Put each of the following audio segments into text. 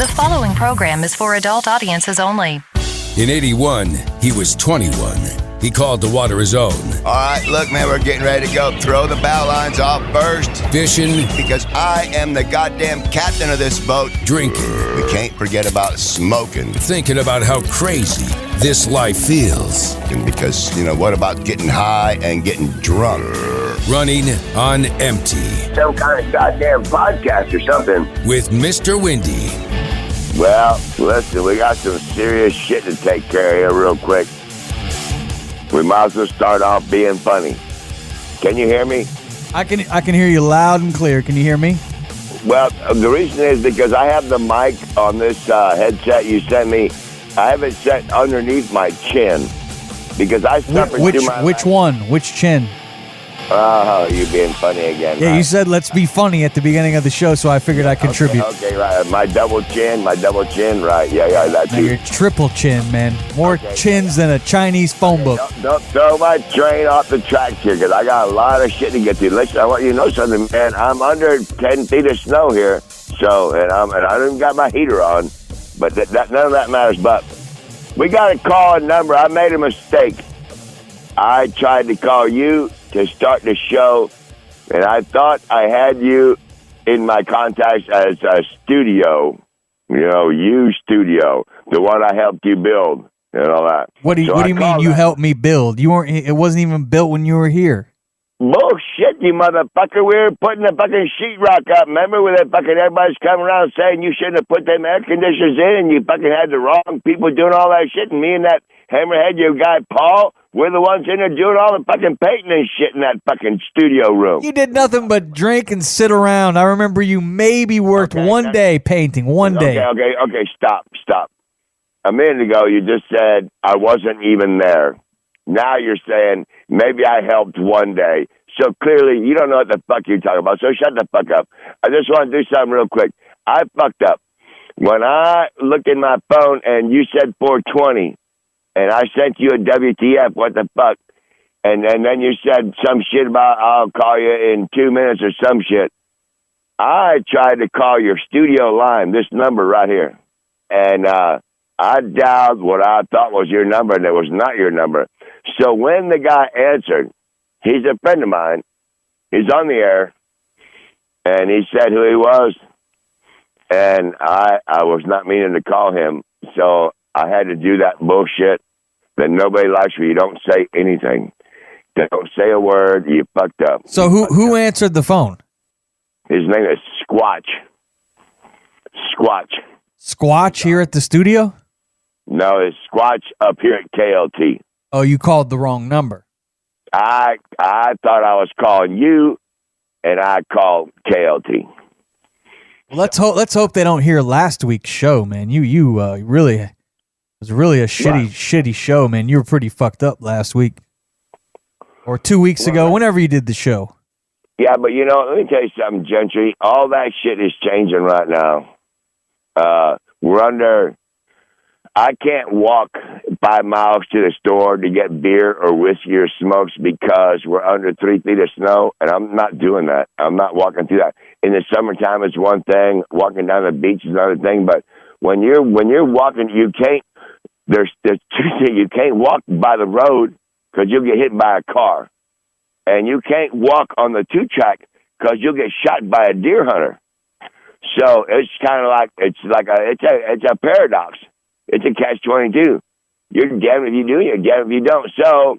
The following program is for adult audiences only. In 81, he was 21. He called the water his own. All right, look, man, we're getting ready to go. Throw the bow lines off first. Fishing. Because I am the goddamn captain of this boat. Drinking. We can't forget about smoking. Thinking about how crazy this life feels. And because, what about getting high and getting drunk? Running on empty. Some kind of goddamn podcast or something. With Mr. Windy. Well, listen, we got some serious shit to take care of here real quick. We might as well start off being funny. Can you hear me? I can hear you loud and clear. Can you hear me? Well, the reason is because I have the mic on this headset you sent me. I have it set underneath my chin because I suffered too much. Which one? Which chin? Oh, you being funny again. Yeah, right? You said let's be funny at the beginning of the show, so I figured I'd contribute. Okay, right. My double chin, right. Yeah, that's now you. you're triple chin, man. More chins than a Chinese phone book. Don't throw my train off the tracks here, because I got a lot of shit to get to. Listen, I want you to know something, man. I'm under 10 feet of snow here, so and I don't even got my heater on, but none of that matters. But we got to call a number. I made a mistake. I tried to call you to start the show, and I thought I had you in my contacts as a studio, you studio, the one I helped you build and all that. What do you mean you helped me build? You weren't. It wasn't even built when you were here. Bullshit, you motherfucker. We were putting the fucking sheetrock up. Remember when everybody's coming around saying you shouldn't have put them air conditioners in, and you fucking had the wrong people doing all that shit, and me and that hammerhead, your guy Paul, we're the ones in there doing all the fucking painting and shit in that fucking studio room. You did nothing but drink and sit around. I remember you maybe worked one day painting, one day. Okay, stop. A minute ago, you just said I wasn't even there. Now you're saying maybe I helped one day. So clearly, you don't know what the fuck you're talking about, so shut the fuck up. I just want to do something real quick. I fucked up. When I looked in my phone and you said 420, and I sent you a WTF, what the fuck? And then you said some shit about I'll call you in 2 minutes or some shit. I tried to call your studio line, this number right here. And I dialed what I thought was your number, and it was not your number. So when the guy answered, he's a friend of mine. He's on the air. And he said who he was. And I was not meaning to call him. So I had to do that bullshit that nobody likes when you don't say anything. Don't say a word. You fucked up. So who answered the phone? His name is Squatch. Squatch here at the studio? No, it's Squatch up here at KLT. Oh, you called the wrong number. I thought I was calling you, and I called KLT. Well, let's hope they don't hear last week's show, man. You really it was really a shitty show, man. You were pretty fucked up last week or 2 weeks ago, whenever you did the show. Yeah, but let me tell you something, Gentry. All that shit is changing right now. I can't walk 5 miles to the store to get beer or whiskey or smokes because we're under 3 feet of snow, and I'm not doing that. I'm not walking through that. In the summertime, it's one thing. Walking down the beach is another thing. But when you're walking, you can't. There's two things. You can't walk by the road because you'll get hit by a car, and you can't walk on the 2-track because you'll get shot by a deer hunter. So it's kind of like it's a paradox. It's a catch-22. You're damned if you do, you're damned if you don't. So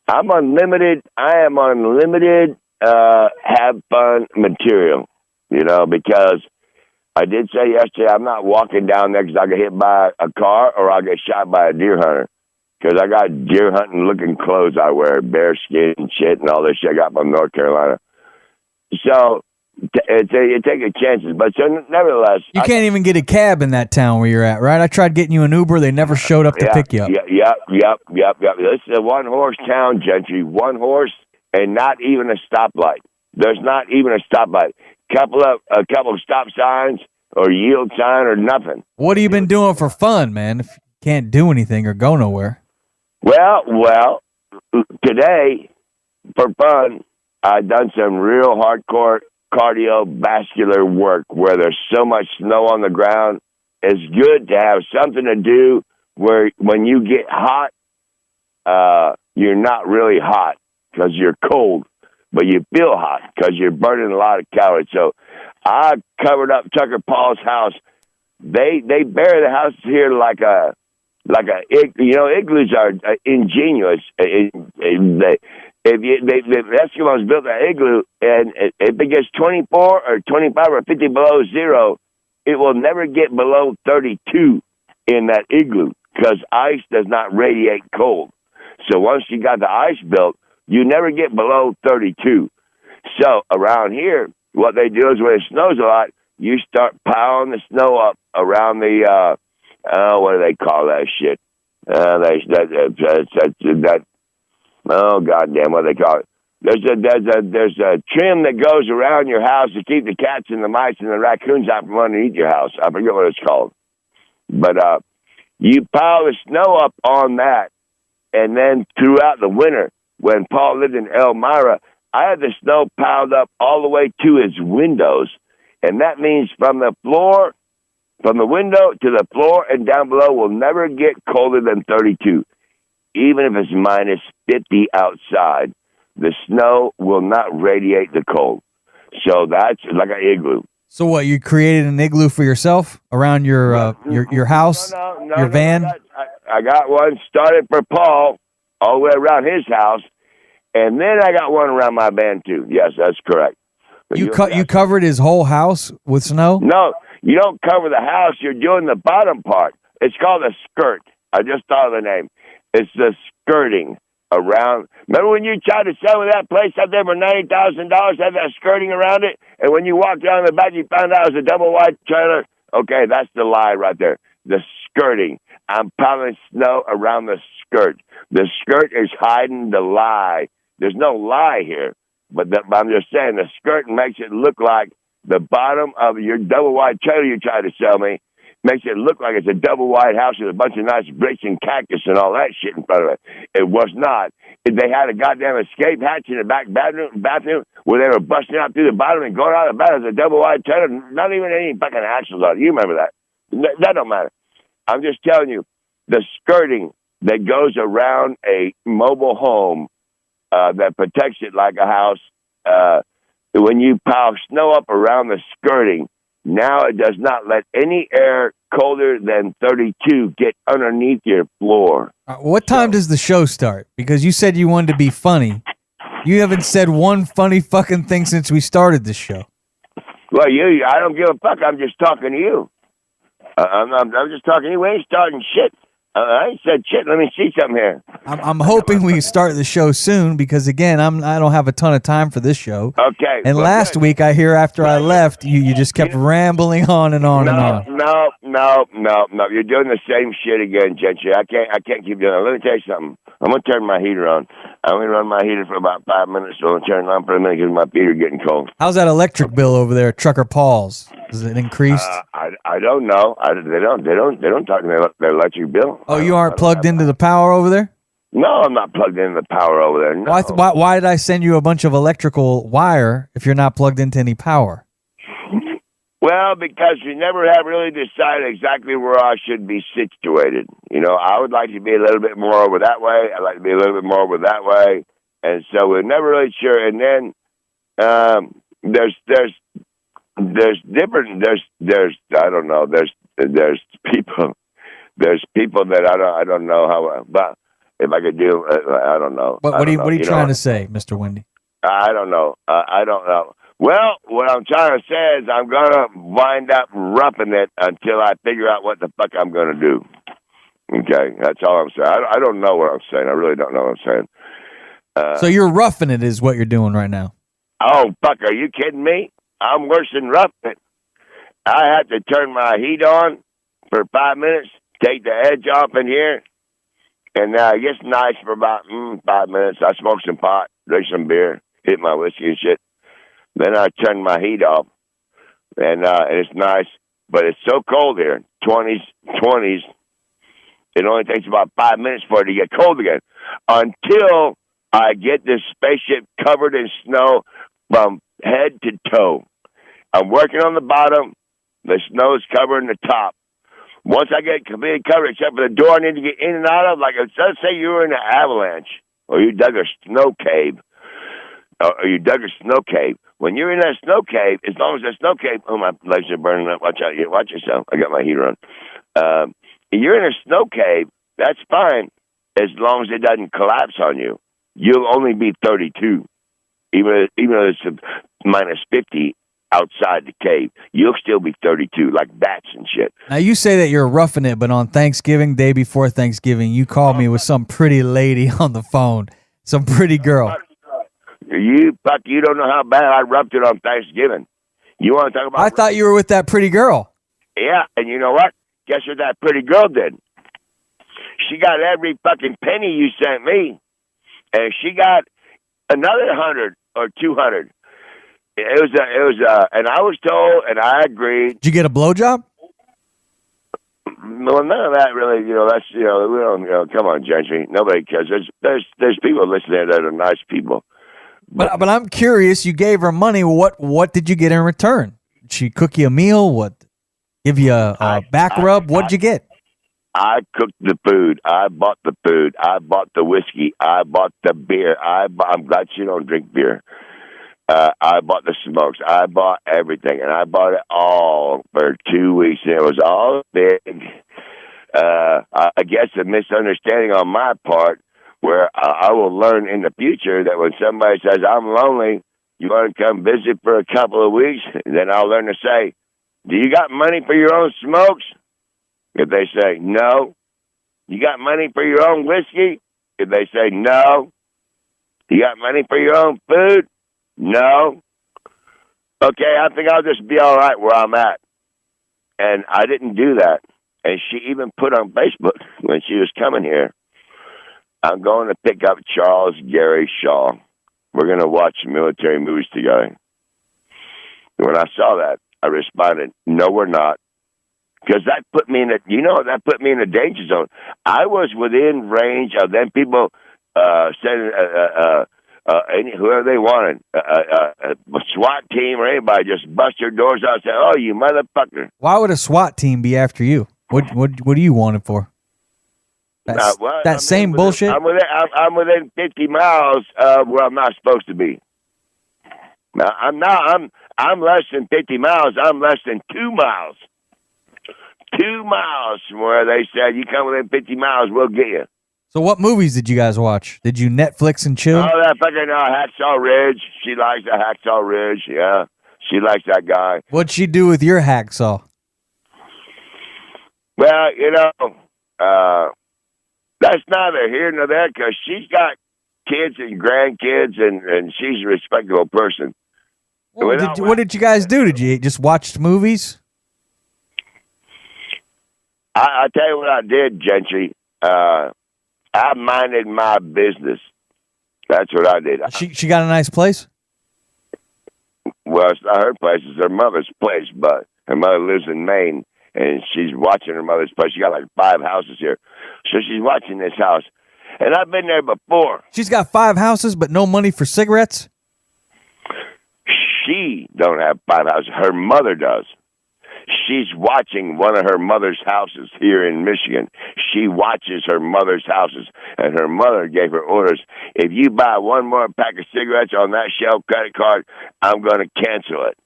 I'm unlimited. I am unlimited have fun material, because I did say yesterday I'm not walking down there because I'll get hit by a car or I'll get shot by a deer hunter. Because I got deer hunting looking clothes I wear, bear skin and shit and all this shit I got from North Carolina. So you take your chances, but so nevertheless, you can't even get a cab in that town where you're at, right? I tried getting you an Uber; they never showed up to pick you up. Yep. This is a one-horse town, Gentry. One horse, and not even a stoplight. There's not even a stoplight. A couple of stop signs or yield sign or nothing. What have you been doing for fun, man? If you can't do anything or go nowhere. Well, today for fun, I've done some real hardcore cardiovascular work where there's so much snow on the ground it's good to have something to do where when you get hot, you're not really hot because you're cold, but you feel hot because you're burning a lot of calories. So I covered up Tucker Paul's house. They bury the houses here like a igloos are ingenious. The Eskimos built an igloo, and if it gets 24 or 25 or 50 below zero, it will never get below 32 in that igloo because ice does not radiate cold. So once you got the ice built, you never get below 32. So around here, what they do is when it snows a lot, you start piling the snow up around the, what do they call that shit? Oh, goddamn, what do they call it? There's a trim that goes around your house to keep the cats and the mice and the raccoons out from underneath your house. I forget what it's called. But you pile the snow up on that, and then throughout the winter, when Paul lived in Elmira, I had the snow piled up all the way to his windows. And that means from the window to the floor and down below will never get colder than 32. Even if it's minus 50 outside, the snow will not radiate the cold. So that's like an igloo. So what, you created an igloo for yourself around your house, your van? I got one started for Paul all the way around his house, and then I got one around my van too. Yes, that's correct. You covered his whole house with snow? No, you don't cover the house. You're doing the bottom part. It's called a skirt. I just thought of the name. It's the skirting around. Remember when you tried to sell me that place out there for $90,000, had that skirting around it, and when you walked down the back, you found out it was a double wide trailer? Okay, that's the lie right there. The skirting. I'm piling snow around the skirt. The skirt is hiding the lie. There's no lie here. But I'm just saying the skirt makes it look like the bottom of your double wide trailer you tried to sell me makes it look like it's a double wide house with a bunch of nice bricks and cactus and all that shit in front of it. It was not. They had a goddamn escape hatch in the back bathroom where they were busting out through the bottom and going out of the bath as a double wide trailer. Not even any fucking axles on it. You remember that? That don't matter. I'm just telling you, the skirting that goes around a mobile home that protects it like a house, when you pile snow up around the skirting, now it does not let any air colder than 32 get underneath your floor. What time does the show start? Because you said you wanted to be funny. You haven't said one funny fucking thing since we started this show. Well, I don't give a fuck. I'm just talking to you. I'm just talking to you. We ain't starting shit. I ain't said shit. Let me see something here. I'm hoping we start the show soon because, again, I don't have a ton of time for this show. Okay. And last week, I hear after I left, you just kept rambling on and on and on. No. You're doing the same shit again, Gentry. I can't keep doing it. Let me tell you something. I'm going to turn my heater on. I only run my heater for about 5 minutes, so I'm turning it on for a minute because my feet are getting cold. How's that electric bill over there at Trucker Paul's? Is it increased? I don't know. They don't talk to me about their electric bill. Oh, you aren't plugged into the power over there? No, I'm not plugged into the power over there. No. Why did I send you a bunch of electrical wire if you're not plugged into any power? Well, because we never have really decided exactly where I should be situated. You know, I would like to be a little bit more over that way. I'd like to be a little bit more over that way. And so we're never really sure. And then there's people that I don't know how, but if I could do, I don't know. What are you trying to say, Mr. Wendy? I don't know. I don't know. Well, what I'm trying to say is I'm going to wind up roughing it until I figure out what the fuck I'm going to do. Okay, that's all I'm saying. I don't know what I'm saying. I really don't know what I'm saying. So you're roughing it is what you're doing right now. Oh, fuck, are you kidding me? I'm worse than roughing it. I have to turn my heat on for 5 minutes, take the edge off in here, and it gets nice for about 5 minutes. I smoke some pot, drink some beer, hit my whiskey and shit. Then I turn my heat off, and it's nice, but it's so cold here, 20s. It only takes about 5 minutes for it to get cold again until I get this spaceship covered in snow from head to toe. I'm working on the bottom. The snow is covering the top. Once I get completely covered, except for the door I need to get in and out of, like let's say you were in an avalanche or you dug a snow cave, or you dug a snow cave. When you're in that snow cave, as long as the snow cave, oh, my legs are burning up. Watch out. Watch yourself. I got my heater on. You're in a snow cave, that's fine, as long as it doesn't collapse on you. You'll only be 32, even though it's minus 50 outside the cave. You'll still be 32, like bats and shit. Now, you say that you're roughing it, but on Thanksgiving, day before Thanksgiving, you called me with some pretty lady on the phone, some pretty girl. You don't know how bad I roughed it on Thanksgiving. You want to talk about... I thought you were with that pretty girl. Yeah, and you know what? Guess what that pretty girl did? She got every fucking penny you sent me, and she got another 100 or 200. It was, and I was told, and I agreed. Did you get a blowjob? Well, none of that really. That's we don't. Come on, Gentry. Nobody cares. There's people listening that are nice people. But I'm curious. You gave her money. What did you get in return? Did she cook you a meal? What? Give you a back rub? What did you get? I cooked the food. I bought the food. I bought the whiskey. I bought the beer. I'm glad you don't drink beer. I bought the smokes. I bought everything, and I bought it all for 2 weeks, and it was all big. I guess a misunderstanding on my part, where I will learn in the future that when somebody says, I'm lonely, you want to come visit for a couple of weeks, then I'll learn to say, do you got money for your own smokes? If they say no. You got money for your own whiskey? If they say no. You got money for your own food? No. Okay, I think I'll just be all right where I'm at. And I didn't do that. And she even put on Facebook when she was coming here, I'm going to pick up Charles Gary Shaw. We're going to watch military movies together. When I saw that, I responded, no, we're not. Because that put me in a danger zone. I was within range of them people sending whoever they wanted, a SWAT team or anybody, just bust their doors out and say, oh, you motherfucker. Why would a SWAT team be after you? What do you want it for? Same bullshit? I'm within 50 miles of where I'm not supposed to be. Now, I'm less than 50 miles. I'm less than 2 miles. 2 miles from where they said, you come within 50 miles, we'll get you. So what movies did you guys watch? Did you Netflix and chill? Oh, that fucking Hacksaw Ridge. She likes the Hacksaw Ridge, yeah. She likes that guy. What'd she do with your hacksaw? Well, that's neither here nor there, because she's got kids and grandkids, and she's a respectable person. What did you guys do? Did you just watch movies? I tell you what I did, Gentry. I minded my business. That's what I did. She got a nice place? Well, it's not her place. It's her mother's place, but her mother lives in Maine, and she's watching her mother's place. She got like 5 houses here. So she's watching this house. And I've been there before. She's got 5 houses, but no money for cigarettes? She don't have 5 houses. Her mother does. She's watching one of her mother's houses here in Michigan. She watches her mother's houses, and her mother gave her orders. If you buy one more pack of cigarettes on that Shell credit card, I'm going to cancel it.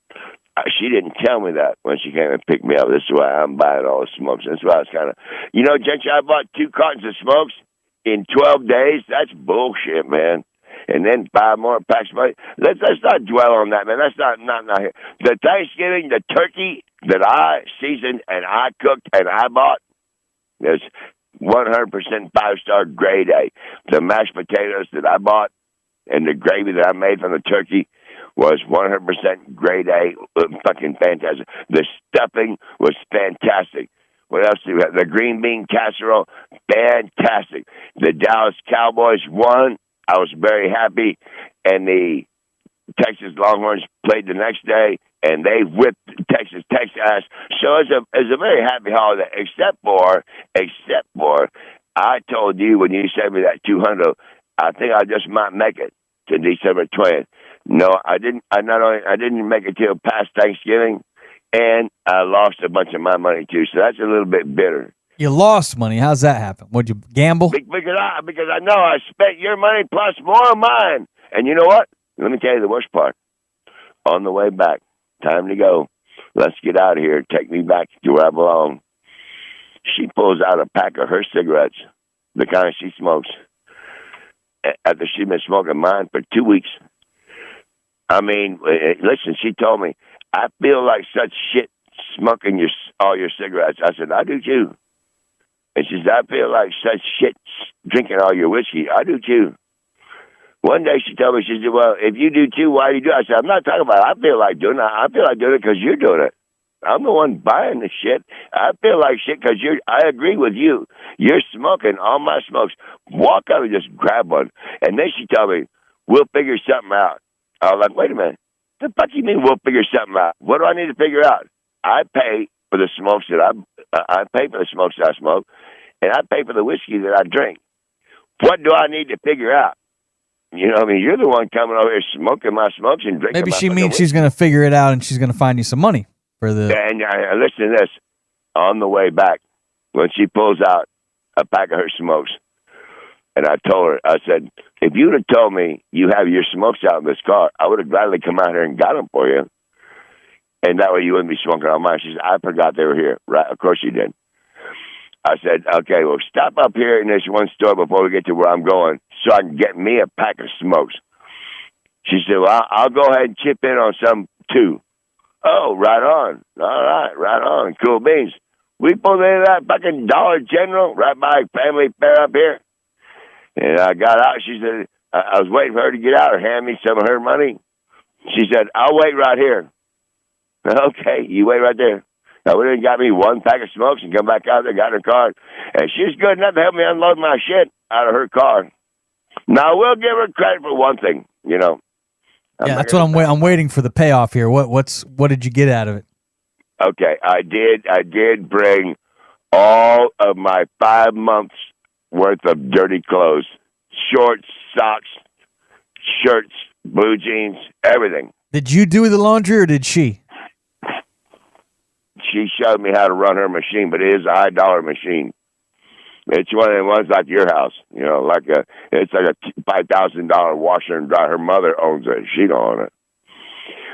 She didn't tell me that when she came and picked me up. This is why I'm buying all the smokes. That's why I was kind of... Gentry, I bought 2 cartons of smokes in 12 days. That's bullshit, man. And then 5 more packs of money. Let's not dwell on that, man. That's not here. The Thanksgiving, the turkey that I seasoned and I cooked and I bought is 100% 5-star grade A. The mashed potatoes that I bought and the gravy that I made from the turkey was 100% grade A. Fucking fantastic. The stuffing was fantastic. What else do we have? The green bean casserole, fantastic. The Dallas Cowboys won. I was very happy, and the Texas Longhorns played the next day, and they whipped Texas ass. So it's a very happy holiday, except for I told you when you sent me that 200, I think I just might make it to December 20th. No, I didn't. I didn't make it till past Thanksgiving, and I lost a bunch of my money too. So that's a little bit bitter. You lost money. How's that happen? Would you gamble? Because I know I spent your money plus more of mine. And you know what? Let me tell you the worst part. On the way back, time to go. Let's get out of here. Take me back to where I belong. She pulls out a pack of her cigarettes, the kind she smokes, after she'd been smoking mine for 2 weeks. I mean, listen, she told me, I feel like such shit smoking all your cigarettes. I said, I do too. And she said, I feel like such shit drinking all your whiskey. I do too. One day she told me, she said, well, if you do too, why do you do it? I said, I'm not talking about it. I feel like doing it. I feel like doing it because you're doing it. I'm the one buying the shit. I feel like shit because I agree with you. You're smoking all my smokes. Walk up and just grab one. And then she told me, we'll figure something out. I was like, wait a minute. The fuck you mean we'll figure something out? What do I need to figure out? I pay for the smokes that I pay for the smokes that I smoke, and I pay for the whiskey that I drink. What do I need to figure out? You know what I mean? You're the one coming over here smoking my smokes and drinking. Maybe she means she's going to figure it out and she's going to find you some money for the. And listen to this. On the way back, when she pulls out a pack of her smokes, and I told her, I said, if you'd have told me you have your smokes out in this car, I would have gladly come out here and got them for you. And that way you wouldn't be smoking on mine. She said, I forgot they were here. Right? Of course you did. I said, okay, well, stop up here in this one store before we get to where I'm going so I can get me a pack of smokes. She said, well, I'll go ahead and chip in on some too. Oh, right on. All right, right on. Cool beans. We pulled into that fucking Dollar General right by Family Fair up here. And I got out. She said, I was waiting for her to get out or hand me some of her money. She said, I'll wait right here. Okay, you wait right there. I went and got me one pack of smokes and come back out there, got in her car. And she was good enough to help me unload my shit out of her car. Now, I will give her credit for one thing, you know. Yeah, that's what I'm waiting for the payoff here. What did you get out of it? Okay, I did bring all of my 5 months worth of dirty clothes, shorts, socks, shirts, blue jeans, everything. Did you do the laundry or did she? She showed me how to run her machine, but it is a high-dollar machine. It's one of the ones like your house, you know, it's like a $5,000 washer and dryer. Her mother owns it. She don't own it.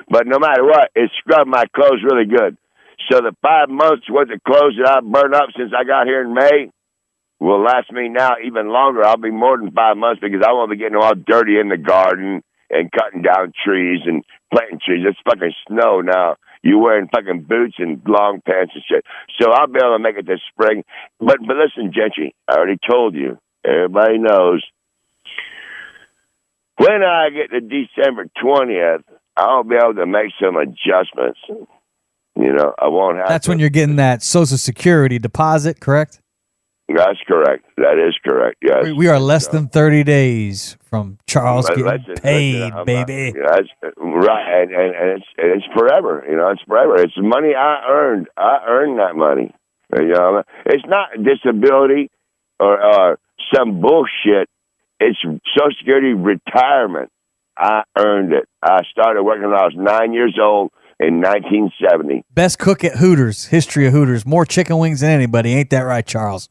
But no matter what, it scrubbed my clothes really good. So the 5 months worth of clothes that I've burned up since I got here in May will last me now even longer. I'll be more than 5 months because I won't be getting all dirty in the garden and cutting down trees and planting trees. It's fucking snow now. You're wearing fucking boots and long pants and shit. So I'll be able to make it this spring. But listen, Gentry, I already told you. Everybody knows. When I get to December 20th, I'll be able to make some adjustments. You know, I won't have That's when you're getting that Social Security deposit, correct? That's correct. That is correct, yes. We are less than 30 days from Charles getting paid, baby. That's right, and it's forever. You know, it's forever. It's money I earned. I earned that money. You know, it's not disability or some bullshit. It's Social Security retirement. I earned it. I started working when I was 9 years old in 1970. Best cook at Hooters. History of Hooters. More chicken wings than anybody. Ain't that right, Charles?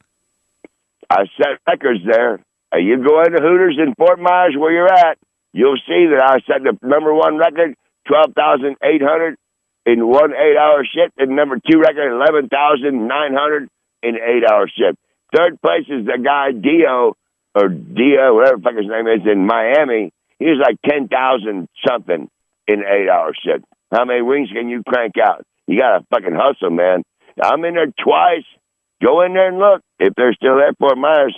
I set records there. You go into Hooters in Fort Myers where you're at, you'll see that I set the number one record, 12,800 in 1 8-hour shift, and number two record, 11,900 in 8-hour shift. Third place is the guy Dio, whatever the fuck his name is, in Miami. He was like 10,000 something in 8-hour shift. How many wings can you crank out? You got to fucking hustle, man. I'm in there twice. Go in there and look. If they're still there, Fort Myers.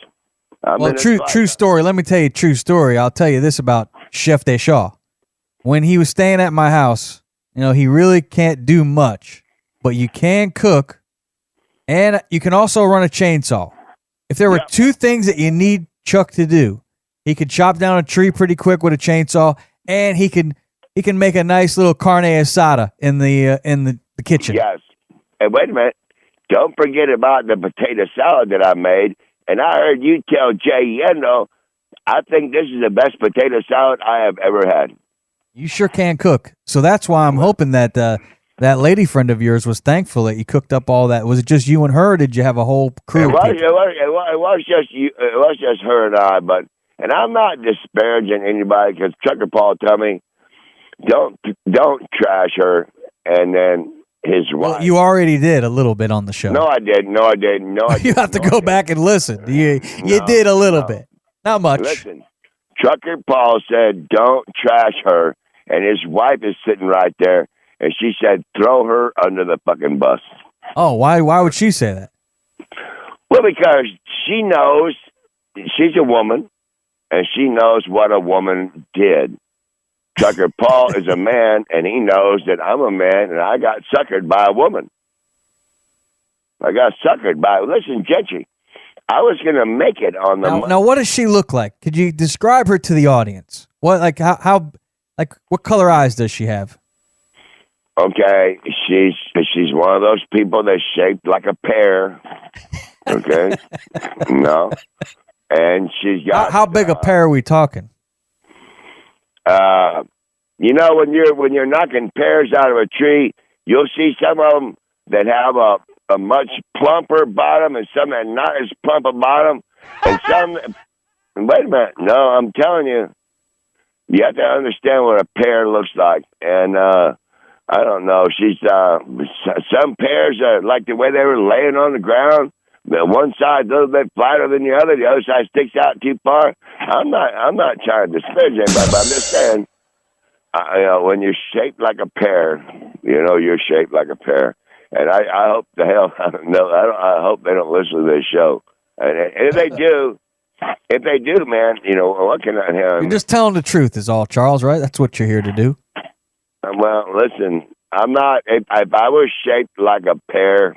Well, true story. Let me tell you a true story. I'll tell you this about Chef Deschamps. When he was staying at my house, you know, he really can't do much, but you can cook, and you can also run a chainsaw. If there were two things that you need Chuck to do, he could chop down a tree pretty quick with a chainsaw, and he can make a nice little carne asada in the kitchen. Yes. And wait a minute. Don't forget about the potato salad that I made. And I heard you tell Jay Yendo, I think this is the best potato salad I have ever had. You sure can cook. So that's why I'm hoping that that lady friend of yours was thankful that you cooked up all that. Was it just you and her, or did you have a whole crew? It was just you. It was just her and I. And I'm not disparaging anybody because Trucker Paul told me, don't trash her. And then his wife. Well, you already did a little bit on the show. No, I didn't. You have to go back and listen. You did a little bit, not much. Listen, Trucker Paul said, "Don't trash her," and his wife is sitting right there, and she said, "Throw her under the fucking bus." Oh, why would she say that? Well, because she knows she's a woman, and she knows what a woman did. Trucker Paul is a man, and he knows that I'm a man, and I got suckered by a woman. Listen, Gentry, I was going to make it on the... Now, what does she look like? Could you describe her to the audience? What, what color eyes does she have? Okay, she's one of those people that's shaped like a pear. Okay? No. And she's got... How big a pear are we talking? When you're knocking pears out of a tree, you'll see some of them that have a much plumper bottom and some that not as plump a bottom, and some. Wait a minute, no, I'm telling you, you have to understand what a pear looks like, and I don't know. She's some pears are like the way they were laying on the ground. The one side a little bit flatter than the other side sticks out too far. I'm not trying to disparage anybody, but I'm just saying, when you're shaped like a pear, you're shaped like a pear. And I hope the hell, I hope they don't listen to this show. And if they do, man, what can I have? You're just telling the truth is all, Charles, right? That's what you're here to do. Well, listen, I'm not, if I was shaped like a pear,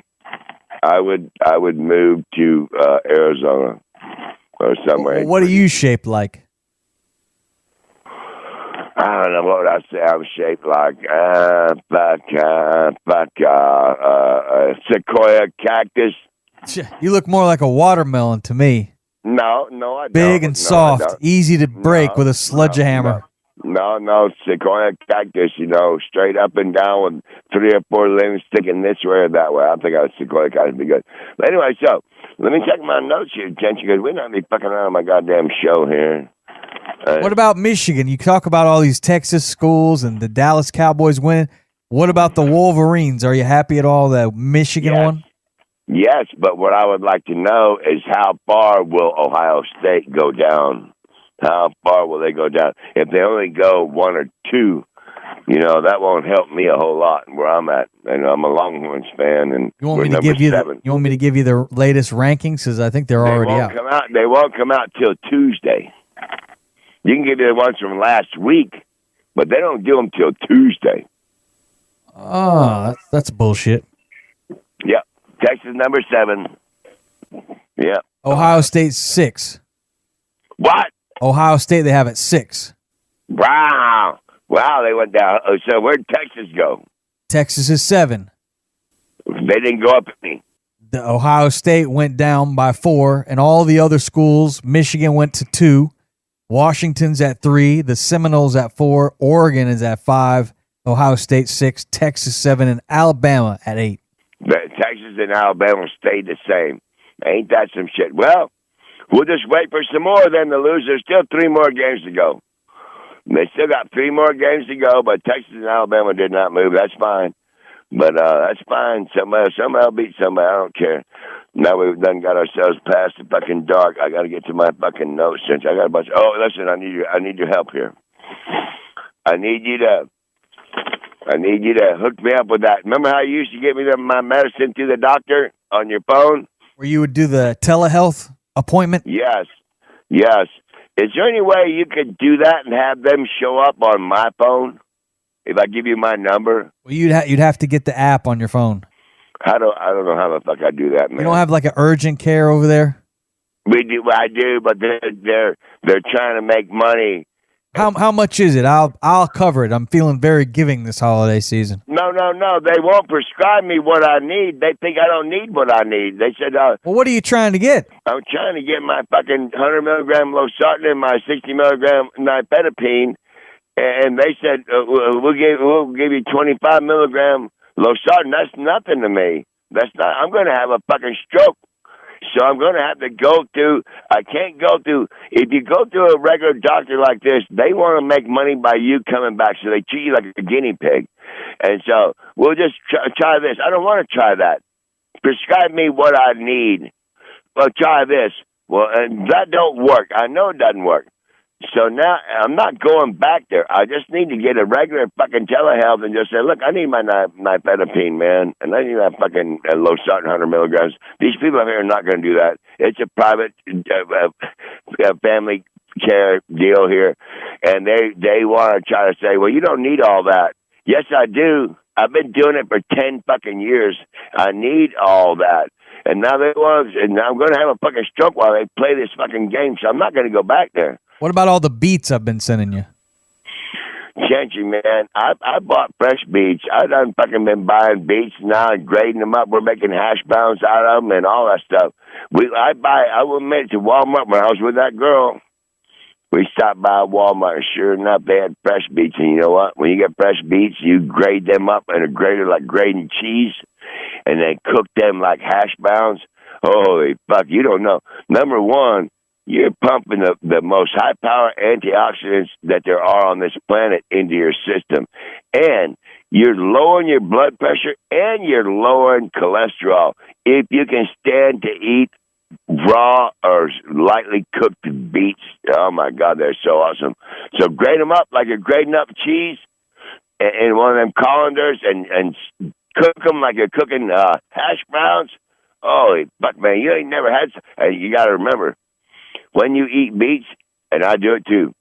I would move to Arizona or somewhere. What are you shaped like? I don't know what I say. I'm shaped like sequoia cactus. You look more like a watermelon to me. No, I don't. Big and soft, easy to break with a sledgehammer. No, sequoia cactus, straight up and down with 3 or 4 limbs sticking this way or that way. I think a sequoia cactus would be good. But anyway, so let me check my notes here, Gentry, because we're not be fucking around on my goddamn show here. What about Michigan? You talk about all these Texas schools and the Dallas Cowboys winning. What about the Wolverines? Are you happy at all that Michigan won? Yes, but what I would like to know is how far will Ohio State go down? How far will they go down? If they only go 1 or 2, that won't help me a whole lot where I'm at. And I'm a Longhorns fan, and you want me to give you 7. You want me to give you the latest rankings? Because I think they're already out. They won't come out till Tuesday. You can give you the ones from last week, but they don't do them till Tuesday. Oh, that's bullshit. Yep. Texas number 7. Yeah. Ohio State 6. What? Ohio State, they have it 6. Wow, they went down. So where'd Texas go? Texas is 7. They didn't go up at me. The Ohio State went down by 4, and all the other schools, Michigan went to 2. Washington's at 3, the Seminoles at 4, Oregon is at 5, Ohio State 6, Texas 7, and Alabama at 8. Texas and Alabama stayed the same. Ain't that some shit? Well, we'll just wait for some more then to lose. There's still 3 more games to go. They still got 3 more games to go, but Texas and Alabama did not move. That's fine. But that's fine. Somebody will beat somebody. I don't care. Now we've done got ourselves past the fucking dark. I got to get to my fucking notes. Since I got a bunch. Oh, listen, I need your help here. I need you to hook me up with that. Remember how you used to give me my medicine through the doctor on your phone? Where you would do the telehealth appointment? Yes. Is there any way you could do that and have them show up on my phone if I give you my number? Well, you'd have to get the app on your phone. I don't know how the fuck I do that, man. You don't have like an urgent care over there? We do. I do, but they're trying to make money. How much is it? I'll cover it. I'm feeling very giving this holiday season. No. They won't prescribe me what I need. They think I don't need what I need. They said, well, what are you trying to get? I'm trying to get my fucking 100 milligram losartan and my 60 milligram nifedipine. And they said, we'll give you 25 milligram Losartan, that's nothing to me. That's not. I'm going to have a fucking stroke. So I'm going to have to go through. I can't go through. If you go through a regular doctor like this, they want to make money by you coming back, so they treat you like a guinea pig. And so we'll just try this. I don't want to try that. Prescribe me what I need. Well, try this. Well, and that don't work. I know it doesn't work. So now I'm not going back there. I just need to get a regular fucking telehealth and just say, look, I need my nifedipine, man, and I need that fucking Losartan 100 milligrams. These people out here are not going to do that. It's a private family care deal here, and they want to try to say, well, you don't need all that. Yes, I do. I've been doing it for 10 fucking years. I need all that. And now and I'm going to have a fucking stroke while they play this fucking game, so I'm not going to go back there. What about all the beets I've been sending you? Gentry, man, I bought fresh beets. I done fucking been buying beets now and grading them up. We're making hash browns out of them and all that stuff. I will admit to Walmart when I was with that girl. We stopped by Walmart, and sure enough, they had fresh beets. And you know what? When you get fresh beets, you grade them up in a grater like grading cheese, and then cook them like hash browns. Holy fuck, you don't know. Number one, you're pumping the most high-power antioxidants that there are on this planet into your system. And you're lowering your blood pressure, and you're lowering cholesterol. If you can stand to eat raw or lightly cooked beets, oh, my God, they're so awesome. So grade them up like you're grading up cheese in one of them colanders and cook them like you're cooking hash browns. Holy fuck, man, you ain't never had you got to remember, when you eat beets, and I do it too,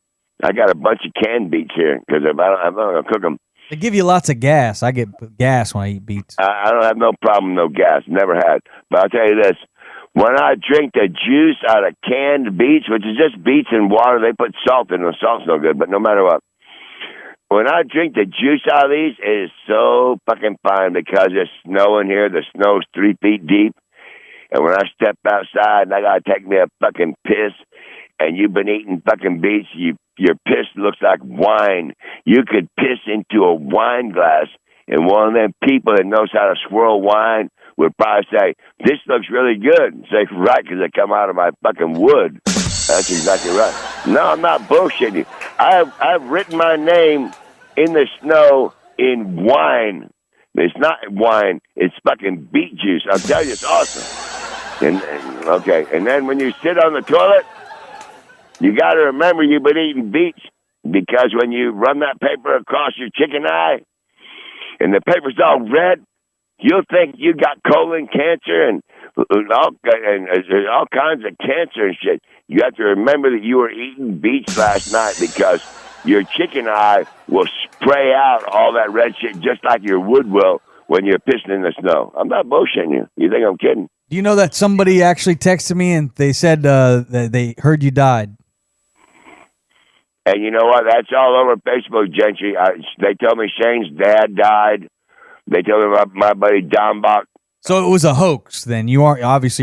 I got a bunch of canned beets here because I'm not going to cook them. They give you lots of gas. I get gas when I eat beets. I don't have no problem, no gas. Never had. But I'll tell you this. When I drink the juice out of canned beets, which is just beets and water, they put salt in them. Salt's no good, but no matter what. When I drink the juice out of these, it is so fucking fine because it's snowing here. The snow's 3 feet deep. And when I step outside and I got to take me a fucking piss, and you've been eating fucking beets, your piss looks like wine. You could piss into a wine glass, and one of them people that knows how to swirl wine would probably say, this looks really good. And say, right, because it come out of my fucking wood. That's exactly right. No, I'm not bullshitting you. I've written my name in the snow in wine. It's not wine. It's fucking beet juice. I'll tell you, it's awesome. And then when you sit on the toilet, you got to remember you've been eating beets, because when you run that paper across your chicken eye and the paper's all red, you'll think you got colon cancer and there's all kinds of cancer and shit. You have to remember that you were eating beets last night, because your chicken eye will spray out all that red shit just like your wood will when you're pissing in the snow. I'm not bullshitting you. You think I'm kidding? Do you know that somebody actually texted me and they said that they heard you died? And you know what? That's all over Facebook, Gentry. They told me Shane's dad died. They told me my buddy Dombach. So it was a hoax then. You're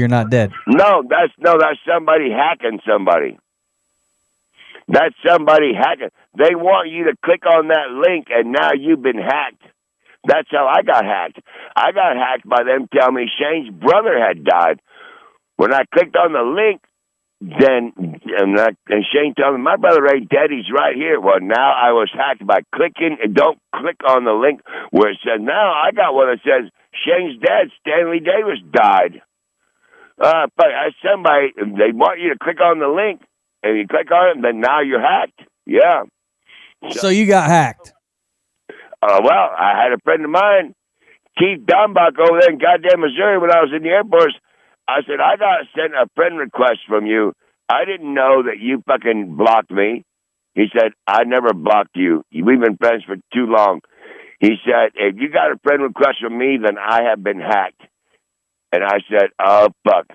not dead. No, that's somebody hacking somebody. That's somebody hacking. They want you to click on that link, and now you've been hacked. That's how I got hacked. I got hacked by them telling me Shane's brother had died. When I clicked on the link, and Shane told me, my brother ain't dead, he's right here. Well, now I was hacked by clicking, and don't click on the link where it says, now I got one that says, Shane's dad, Stanley Davis, died. But somebody, they want you to click on the link, and you click on it, and then now you're hacked. Yeah. So you got hacked. Well, I had a friend of mine, Keith Dombach, over there in goddamn Missouri when I was in the Air Force. I said, I got sent a friend request from you. I didn't know that you fucking blocked me. He said, I never blocked you. We've been friends for too long. He said, if you got a friend request from me, then I have been hacked. And I said, oh, fuck.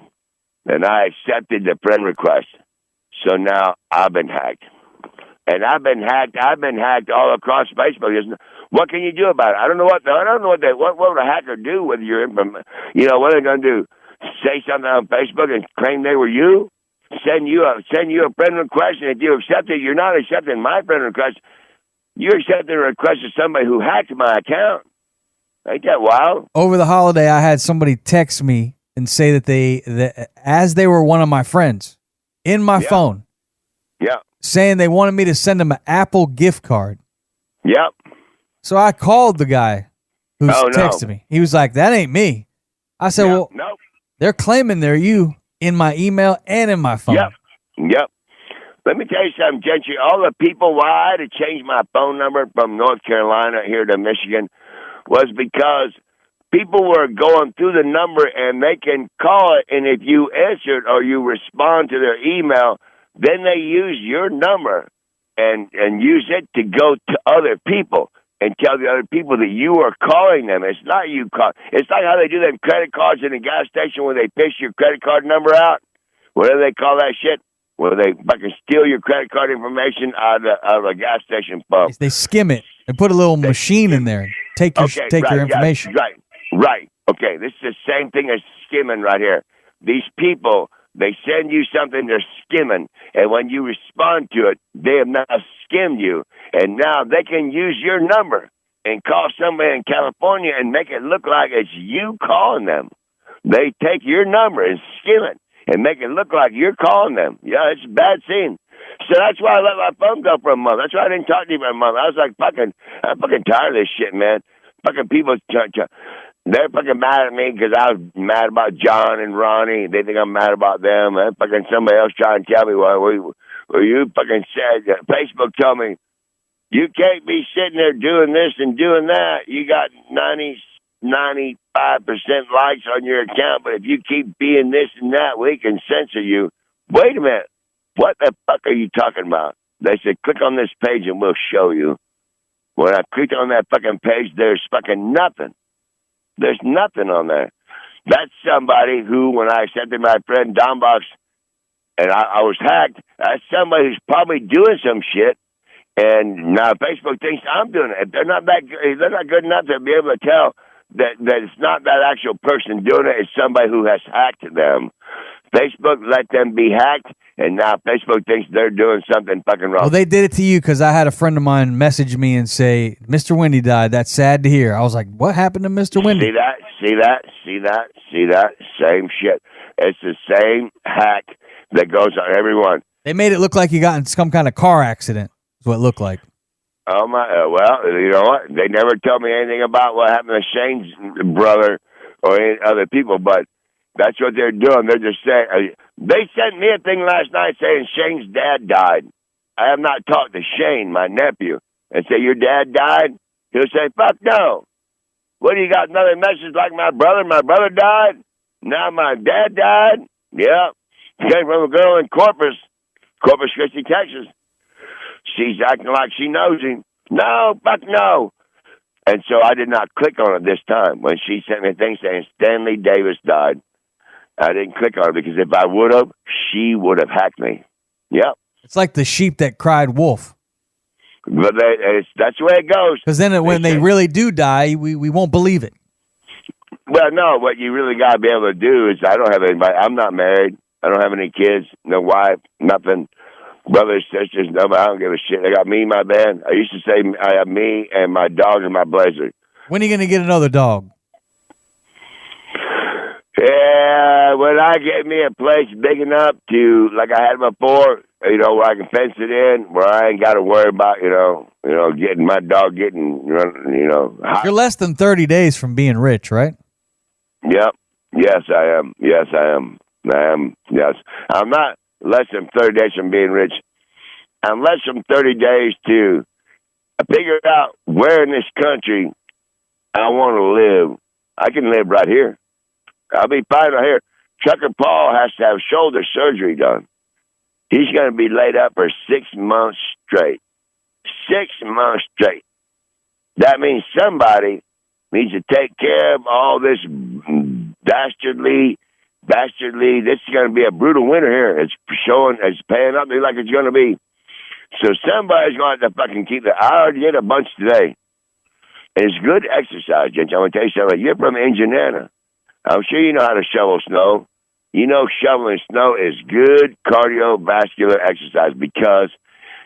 And I accepted the friend request. So now I've been hacked. And I've been hacked all across Facebook. What can you do about it? I don't know what would a hacker do with your information? You know, what are they going to do? Say something on Facebook and claim they were you? Send you a friend request, and if you accept it, you're not accepting my friend request. You're accepting a request of somebody who hacked my account. Ain't that wild? Over the holiday, I had somebody text me and say that as they were one of my friends in my phone, saying they wanted me to send them an Apple gift card. Yep. So I called the guy who's texting me. He was like, "That ain't me." I said, "Well, nope. They're claiming they're you in my email and in my phone." Yep. Let me tell you something, Gentry. All the people why I had to change my phone number from North Carolina here to Michigan was because people were going through the number and they can call it, and if you answer it or you respond to their email, then they use your number and use it to go to other people and tell the other people that you are calling them. It's not you call. It's like how they do them credit cards in the gas station where they piss your credit card number out. Whatever they call that shit, where they fucking steal your credit card information out of a gas station pump. They skim it. They put a little machine in there. Take your information. Yes, right. Okay, this is the same thing as skimming right here. These people, they send you something, they're skimming, and when you respond to it, they have now skimmed you, and now they can use your number and call somebody in California and make it look like it's you calling them. They take your number and skim it and make it look like you're calling them. Yeah, it's a bad scene. So that's why I let my phone go for a month. That's why I didn't talk to you for a month. I was like, I'm fucking tired of this shit, man. Fucking people, they're fucking mad at me because I was mad about John and Ronnie. They think I'm mad about them. And fucking somebody else trying to tell me, well, you fucking said, Facebook told me, you can't be sitting there doing this and doing that. You got 95% likes on your account, but if you keep being this and that, we can censor you. Wait a minute. What the fuck are you talking about? They said, click on this page and we'll show you. When I clicked on that fucking page, there's fucking nothing. There's nothing on there. That's somebody who, when I accepted my friend Dombox and I was hacked, that's somebody who's probably doing some shit. And now Facebook thinks I'm doing it. If they're not good enough to be able to tell that it's not that actual person doing it, it's somebody who has hacked them. Facebook let them be hacked, and now Facebook thinks they're doing something fucking wrong. Well, they did it to you because I had a friend of mine message me and say, Mr. Wendy died. That's sad to hear. I was like, what happened to Mr. Wendy? See that? Same shit. It's the same hack that goes on everyone. They made it look like you got in some kind of car accident, is what it looked like. Oh, my. Well, you know what? They never tell me anything about what happened to Shane's brother or any other people, but that's what they're doing. They're just saying. They sent me a thing last night saying Shane's dad died. I have not talked to Shane, my nephew, and say, your dad died? He'll say, fuck no. What, do you got another message like my brother? My brother died? Now my dad died? Yeah. Came from a girl in Corpus Christi, Texas. She's acting like she knows him. No, fuck no. And so I did not click on it this time. When she sent me a thing saying Stanley Davis died, I didn't click on it because if I would have, she would have hacked me. Yep. It's like the sheep that cried wolf. But that's the way it goes. Because then when they really do die, we won't believe it. Well, no, what you really got to be able to do is, I don't have anybody. I'm not married. I don't have any kids, no wife, nothing. Brothers, sisters, nobody. I don't give a shit. I got me, my band. I used to say I have me and my dog and my blazer. When are you going to get another dog? Yeah, when I get me a place big enough to, like I had before, you know, where I can fence it in, where I ain't got to worry about, you know, getting my dog getting, you know. Hot. You're less than 30 days from being rich, right? Yep. Yes, I am. Yes, I am. I am. Yes. I'm not less than 30 days from being rich. I'm less than 30 days to figure out where in this country I want to live. I can live right here. I'll be fine right here. Trucker Paul has to have shoulder surgery done. He's going to be laid up for 6 months straight. 6 months straight. That means somebody needs to take care of all this dastardly. This is going to be a brutal winter here. It's paying up like it's going to be. So somebody's going to have to fucking keep it. I already did a bunch today. It's good exercise, Gents. I'm going to tell you something. You're from Indiana. I'm sure you know how to shovel snow. You know shoveling snow is good cardiovascular exercise because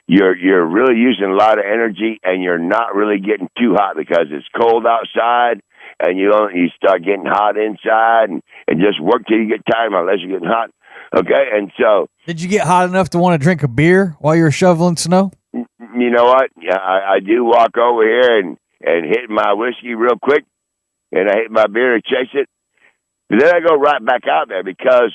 you're really using a lot of energy and you're not really getting too hot because it's cold outside and you start getting hot inside, and just work till you get tired unless you're getting hot. Okay, and so did you get hot enough to want to drink a beer while you were shoveling snow? You know what? Yeah, I do walk over here and hit my whiskey real quick, and I hit my beer and chase it. But then I go right back out there because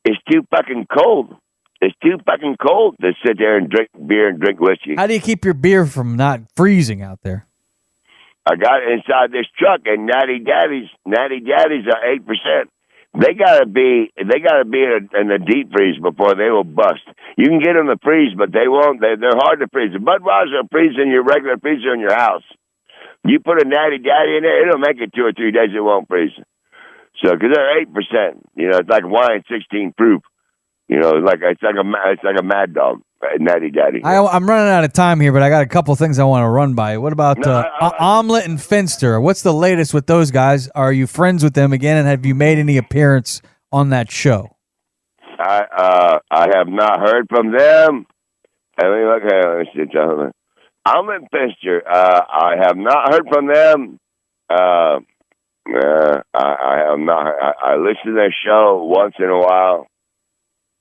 it's too fucking cold. It's too fucking cold to sit there and drink beer and drink whiskey. How do you keep your beer from not freezing out there? I got it inside this truck, and Natty Daddies are 8%. They gotta be in the deep freeze before they will bust. You can get them to freeze, but they won't. They're hard to freeze. The Budweiser will freeze in your regular freezer in your house. You put a Natty Daddy in there, it'll make it 2 or 3 days. It won't freeze. So, because they're 8%, it's like wine 16 proof. It's like a Mad Dog, Natty Daddy. I'm running out of time here, but I got a couple things I want to run by. What about Omelet and Finster? What's the latest with those guys? Are you friends with them again, and have you made any appearance on that show? I have not heard from them. Let me see. Omelet and Finster. I have not heard from them. I have not. I listen to their show once in a while.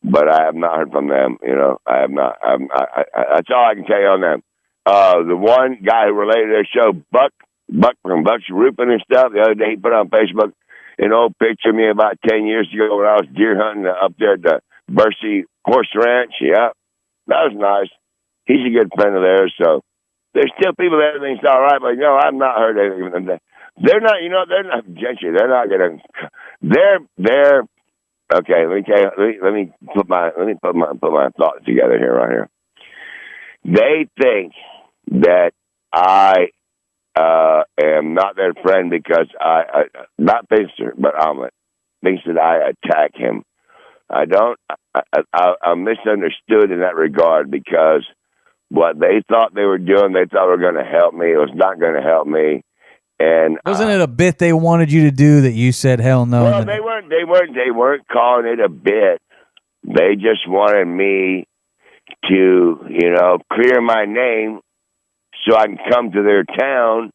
But I have not heard from them. I have not. That's all I can tell you on them. The one guy who related to their show, Buck from Buck's Roofing and stuff, the other day he put on Facebook an old picture of me about 10 years ago when I was deer hunting up there at the Bercy Horse Ranch. Yeah, that was nice. He's a good friend of theirs. So there's still people that everything's all right, but I've not heard anything from them. They're not. They're not gentry. They're not gonna. They're. Okay, let me tell you. Let me put my thoughts together here, right here. They think that I am not their friend because I not Finster, but Omelet thinks that I attack him. I don't. I'm misunderstood in that regard because what they thought they were doing, they thought were going to help me. It was not going to help me. And wasn't it a bit they wanted you to do that you said hell no? Well, they weren't calling it a bit. They just wanted me to, clear my name so I can come to their town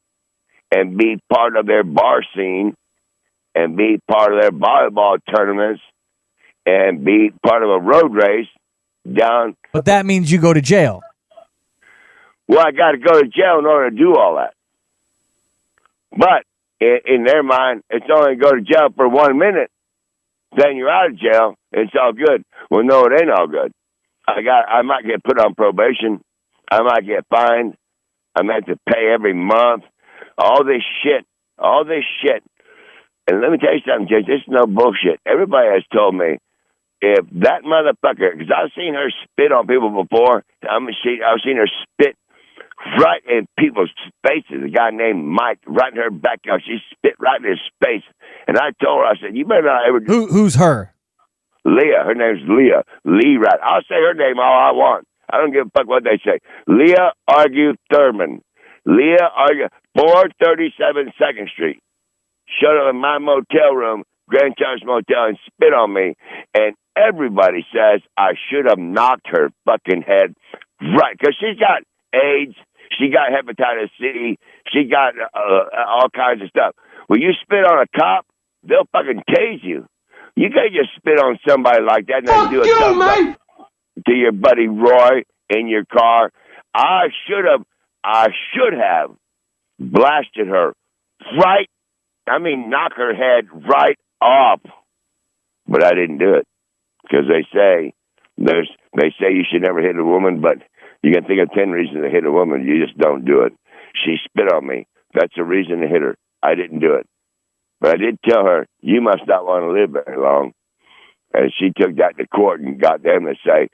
and be part of their bar scene and be part of their volleyball tournaments and be part of a road race down. But that means you go to jail. Well, I got to go to jail in order to do all that. But in their mind, it's only go to jail for 1 minute. Then you're out of jail. It's all good. Well, no, it ain't all good. I might get put on probation. I might get fined. I might have to pay every month. All this shit. And let me tell you something, Jay. This is no bullshit. Everybody has told me if that motherfucker, because I've seen her spit on people before. I've seen her spit right in people's faces. A guy named Mike, right in her backyard. She spit right in his face. And I told her, I said, you better not ever do. Who's her? Leah. Her name's Leah. Lee Rat. I'll say her name all I want. I don't give a fuck what they say. Leah Argue Thurman. Leah Argue, 437 2nd Street. Showed up in my motel room, Grand Terrace Motel, and spit on me. And everybody says I should have knocked her fucking head right. Because she's got AIDS. She got hepatitis C. She got all kinds of stuff. When you spit on a cop, they'll fucking tase you. You can't just spit on somebody like that and then do a thumbs up to your buddy Roy in your car. I should have blasted her right. Knock her head right off. But I didn't do it because they say you should never hit a woman, but you can think of 10 reasons to hit a woman. You just don't do it. She spit on me. That's a reason to hit her. I didn't do it. But I did tell her, you must not want to live very long. And she took that to court and got them to say,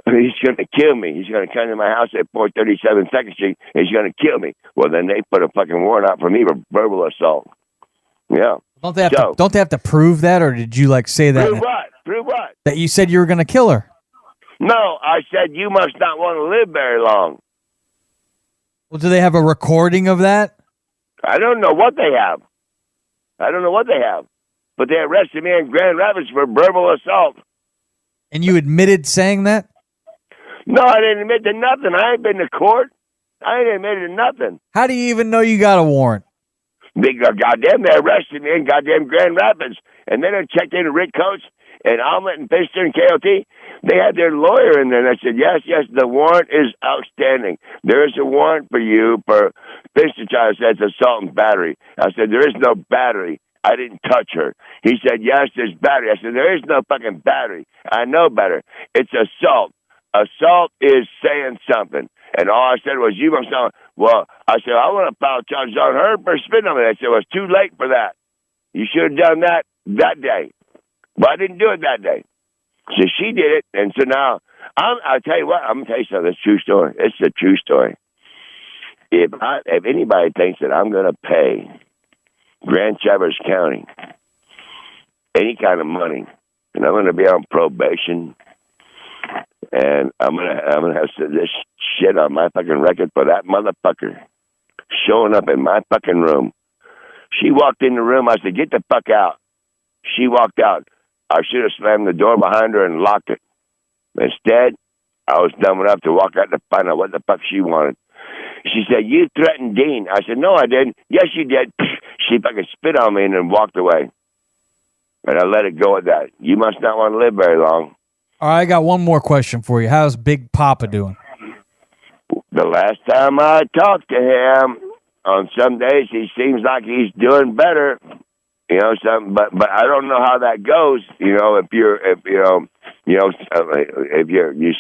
he's going to kill me. He's going to come to my house at 437 2nd Street, and he's going to kill me. Well, then they put a fucking warrant out for me for verbal assault. Yeah. Don't they have to prove that, or did you say that? Prove what? That you said you were going to kill her. No, I said you must not want to live very long. Well, do they have a recording of that? I don't know what they have. But they arrested me in Grand Rapids for verbal assault. And you admitted saying that? No, I didn't admit to nothing. I ain't been to court. I ain't admitted to nothing. How do you even know you got a warrant? Goddamn, they arrested me in goddamn Grand Rapids. And then I checked into Rick Coates and Omelet and Pfister and KOT. They had their lawyer in there, and I said, yes, the warrant is outstanding. There is a warrant for you for Pfister child says assault and battery. I said, there is no battery. I didn't touch her. He said, yes, there's battery. I said, there is no fucking battery. I know better. It's assault. Assault is saying something. And all I said was, you must know. Well, I said, I want to file charges on her for spitting on me. I said, well, it's too late for that. You should have done that day. But I didn't do it that day. So she did it. And so now, I'll tell you what, I'm going to tell you something. It's a true story. It's a true story. If anybody thinks that I'm going to pay Grand Traverse County any kind of money, and I'm going to be on probation, and I'm gonna have this shit on my fucking record for that motherfucker showing up in my fucking room. She walked in the room. I said, get the fuck out. She walked out. I should have slammed the door behind her and locked it. Instead, I was dumb enough to walk out to find out what the fuck she wanted. She said, you threatened Dean. I said, no, I didn't. Yes, you did. She fucking spit on me and then walked away. And I let it go at that. You must not want to live very long. All right, I got one more question for you. How's Big Papa doing? The last time I talked to him, on some days he seems like he's doing better. You know, but I don't know how that goes. You know, if you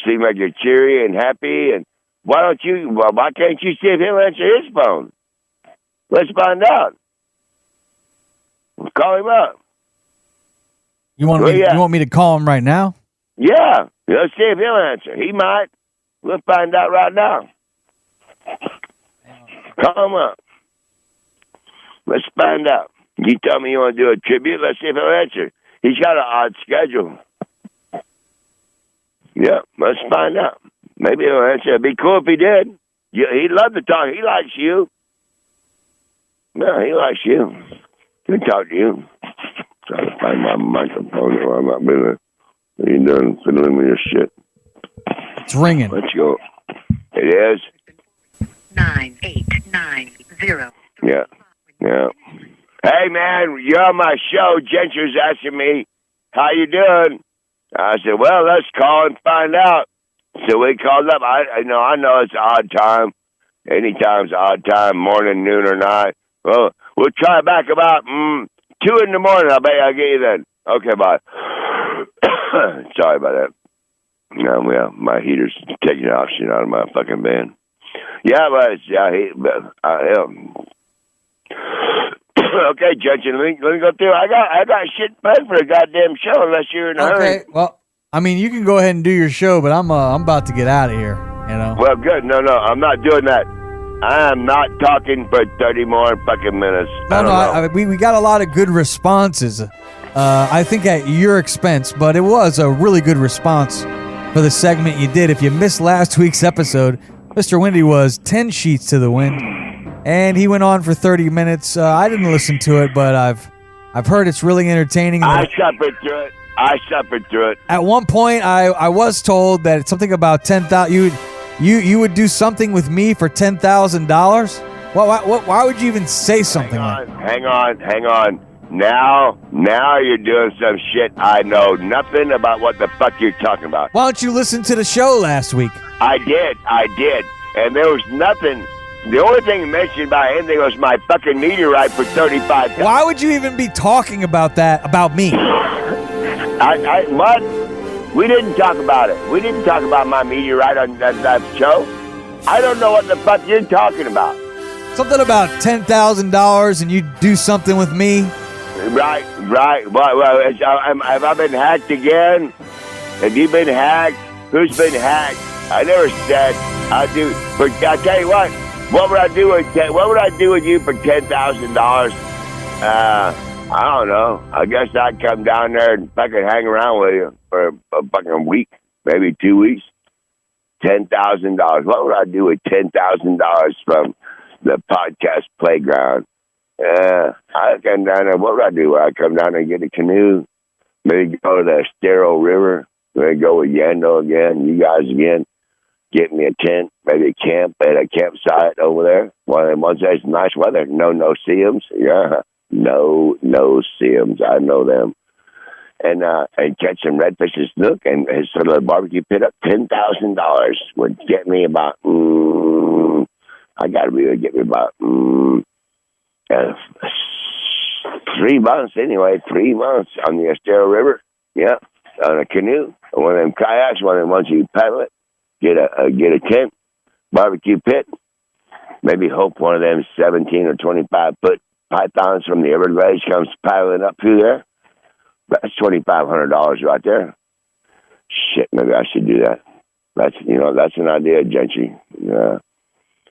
seem like you're cheery and happy, and why can't you see if he'll answer his phone? Let's find out. Call him up. You want me to call him right now? Yeah, let's see if he'll answer. He might. We'll find out right now. Call him up. Let's find out. You tell me you want to do a tribute. Let's see if he'll answer. He's got an odd schedule. Yeah, let's find out. Maybe he'll answer. It'd be cool if he did. He'd love to talk. He likes you. No, he likes you. He'll talk to you. Trying to find my microphone while I'm not busy. What are you doing? Fiddling with your shit. It's ringing. Let's go. It is? 9890. Yeah. Hey, man, you're on my show. Gentry's asking me, how you doing? I said, well, let's call and find out. So we called up. I know it's odd time. Anytime's odd time, morning, noon, or night. Well, we'll try back about 2 in the morning. I'll get you then. Okay, bye. Sorry about that. Yeah, my heater's taking oxygen out of my fucking van. Yeah, okay, Judge, let me go through. I got shit planned for a goddamn show unless you're in a hurry. Okay, well, I mean, you can go ahead and do your show, but I'm about to get out of here, you know? Well, good. No, I'm not doing that. I am not talking for 30 more fucking minutes. No, we got a lot of good responses. I think at your expense, but it was a really good response for the segment you did. If you missed last week's episode, Mr. Windy was 10 sheets to the wind, and he went on for 30 minutes. I didn't listen to it, but I've heard it's really entertaining. I suffered through it. At one point, I was told that it's something about 10,000. You would do something with me for $10,000. Why would you even say something like that? Hang on. Now you're doing some shit I know nothing about what the fuck you're talking about. Why don't you listen to the show last week? I did. And there was nothing. The only thing mentioned by anything was my fucking meteorite for $35. Why would you even be talking about that, about me? What? We didn't talk about it. We didn't talk about my meteorite on that show. I don't know what the fuck you're talking about. Something about $10,000 and you do something with me? Right. Well, have I been hacked again? Have you been hacked? Who's been hacked? I never said I do. But I tell you what. What would I do with you for $10,000? I don't know. I guess I'd come down there and fucking hang around with you for a fucking week, maybe 2 weeks. $10,000. What would I do with $10,000 from the podcast playground? I'd come down there. What would I do? I'd come down there and get a canoe, maybe go to the Estero River, maybe go with Yando again, you guys again. get me a tent, maybe a camp at a campsite over there. One of them ones that's nice weather. No-see-ums. Yeah, no-see-ums. I know them. And catch some redfish and snook and his little barbecue pit up. $10,000 would get me about. I got to be able to get me about 3 months anyway. 3 months on the Estero River. Yeah, on a canoe, one of them kayaks, one of them ones you paddle it. Get a tent, barbecue pit. Maybe hope one of them 17 or 25 foot pythons from the Everglades comes paddling up through there. That's $2,500 right there. Shit, maybe I should do that. That's an idea, Gentry. Yeah.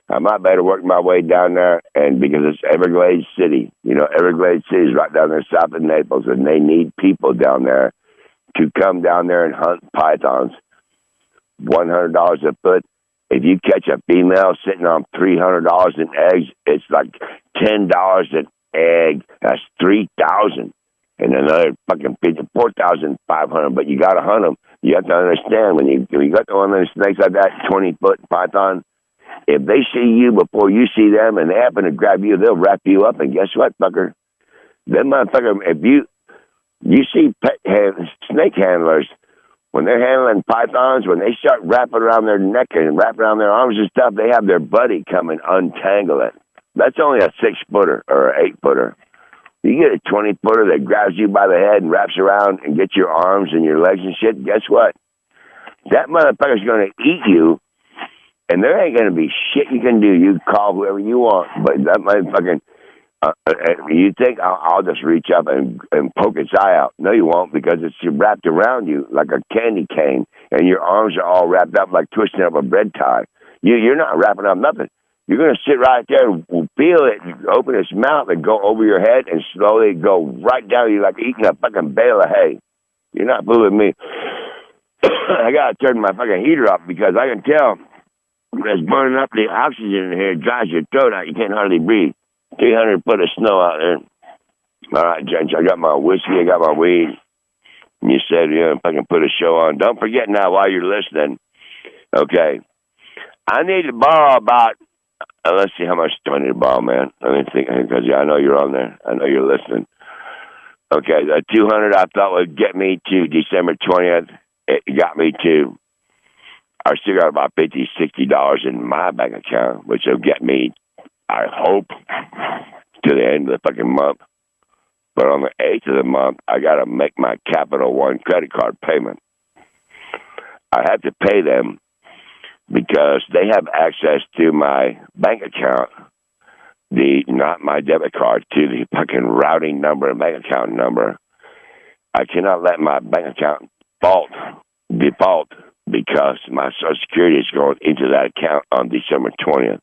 I might better work my way down there, and because it's Everglades City. Everglades City is right down there south of Naples, and they need people down there to come down there and hunt pythons. $100 a foot. If you catch a female sitting on $300 in eggs, it's like $10 an egg. That's $3,000, and another fucking 4,500. But you got to hunt them. You have to understand when you got one of those snakes like that, 20-foot python. If they see you before you see them, and they happen to grab you, they'll wrap you up. And guess what, fucker? Them motherfucker. If you see snake handlers. When they're handling pythons, when they start wrapping around their neck and wrapping around their arms and stuff, they have their buddy come and untangle it. That's only a 6-footer or an 8-footer. You get a 20-footer that grabs you by the head and wraps around and gets your arms and your legs and shit. Guess what? That motherfucker's going to eat you, and there ain't going to be shit you can do. You call whoever you want, but that motherfucking... you think I'll just reach up and poke its eye out? No, you won't, because it's wrapped around you like a candy cane, and your arms are all wrapped up like twisting up a bread tie. You're not wrapping up nothing. You're going to sit right there and feel it, open its mouth, and go over your head and slowly go right down you like eating a fucking bale of hay. You're not fooling me. I got to turn my fucking heater up because I can tell it's burning up the oxygen in here. It dries your throat out. You can't hardly breathe. 300 foot of snow out there. All right, gents, I got my whiskey, I got my weed. And you said, if I can put a show on. Don't forget now while you're listening. Okay. I need to borrow about, let's see, how much do I need to borrow, man? Let me think, because I know you're on there. I know you're listening. Okay, the 200 I thought would get me to December 20th. It got me to, I still got about $50, $60 in my bank account, which will get me, I hope, to the end of the fucking month. But on the 8th of the month, I got to make my Capital One credit card payment. I have to pay them because they have access to my bank account, not my debit card, to the fucking routing number and bank account number. I cannot let my bank account default because my Social Security is going into that account on December 20th.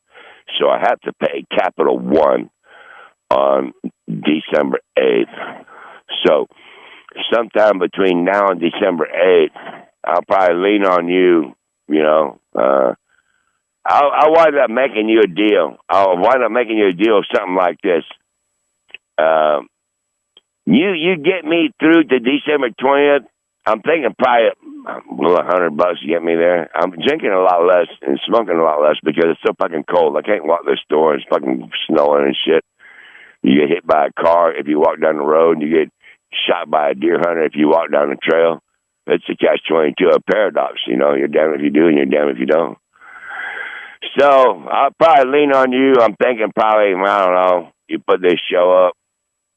So I have to pay Capital One on December 8th. So sometime between now and December 8th, I'll probably lean on you, I'll wind up making you a deal. I'll wind up making you a deal of something like this. You get me through to December 20th. I'm thinking probably $100 to get me there. I'm drinking a lot less and smoking a lot less because it's so fucking cold. I can't walk the store. It's fucking snowing and shit. You get hit by a car if you walk down the road. You get shot by a deer hunter if you walk down the trail. It's a catch-22, a paradox. You're damned if you do and you're damned if you don't. So I'll probably lean on you. I'm thinking probably, I don't know, you put this show up.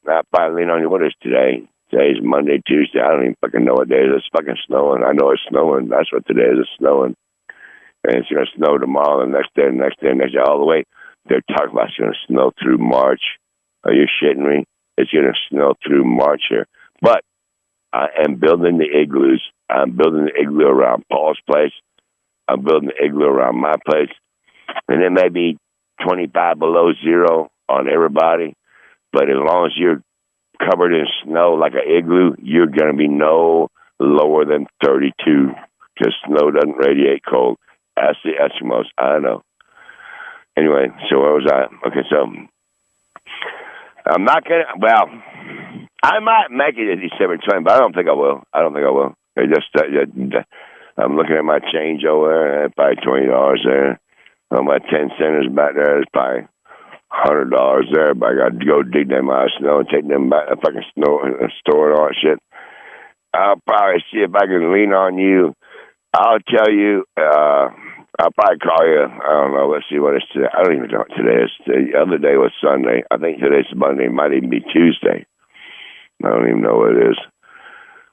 I'll probably lean on you. What is today? Today's Monday, Tuesday. I don't even fucking know what day it is. It's fucking snowing. I know it's snowing. That's what today is. It's snowing. And it's going to snow tomorrow, and the next day, all the way. They're talking about it's going to snow through March. Are you shitting me? It's going to snow through March here. But I am building the igloos. I'm building the igloo around Paul's place. I'm building the igloo around my place. And it may be 25 below zero on everybody. But as long as you're covered in snow like an igloo, you're going to be no lower than 32 because snow doesn't radiate cold. That's the Eskimos. I know. Anyway, so where was I? Okay, so I'm not going to, I might make it to December 20th, but I don't think I will. It just, I'm looking at my change over there, and probably $20 there. On my 10 centers back there, there's probably $100 there, but I got to go dig them out of snow and take them back to fucking snow store and all that shit. I'll probably see if I can lean on you. I'll tell you, I'll probably call you. I don't know. Let's see what it's today. I don't even know what today is. The other day was Sunday. I think today's Monday. It might even be Tuesday. I don't even know what it is.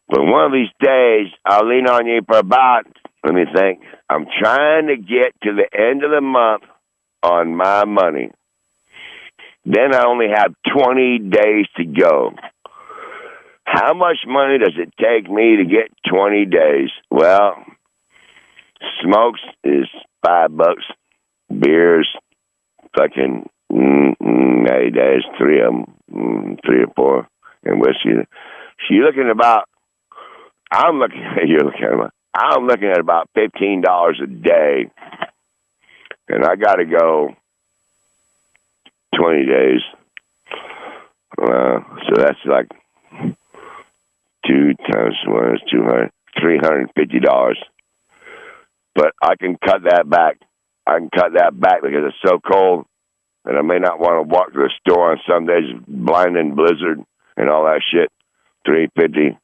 But one of these days, I'll lean on you for about, let me think. I'm trying to get to the end of the month on my money. Then I only have 20 days to go. How much money does it take me to get 20 days? Well, smokes is $5. Beers, fucking 80 days, 3 of them, 3 or 4, and whiskey. So you're looking about, I'm looking at about $15 a day, and I got to go 20 days. So that's like 2 times 1 is $350. But I can cut that back. I can cut that back because it's so cold, and I may not want to walk to the store on some days, blinding blizzard and all that shit. $350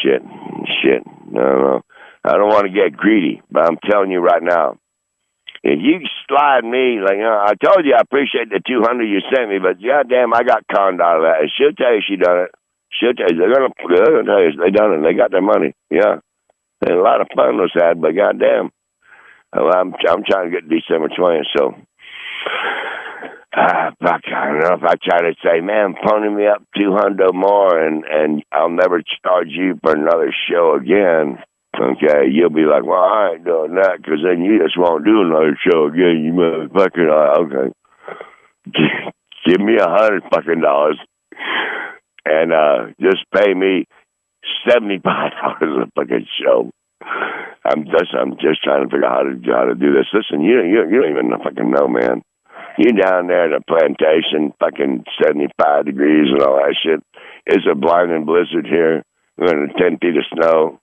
shit. I don't know. I don't want to get greedy, but I'm telling you right now, if you slide me, like, I told you I appreciate the $200 you sent me, but goddamn, I got conned out of that. And she'll tell you she done it. She'll tell you they're gonna tell you they done it. They got their money. Yeah, and a lot of fun was had, but goddamn, I'm trying to get December 20th. So, fuck, I don't know if I try to say, man, pony me up $200 more, and I'll never charge you for another show again. Okay, you'll be like, well, I ain't doing that, because then you just won't do another show again, you motherfucker. Okay, give me $100 fucking dollars, and just pay me $75 a fucking show. I'm just trying to figure out how to do this. Listen, you don't even fucking know, man. You down there in the plantation, fucking 75 degrees and all that shit. It's a blinding blizzard here. We're in 10 feet of snow.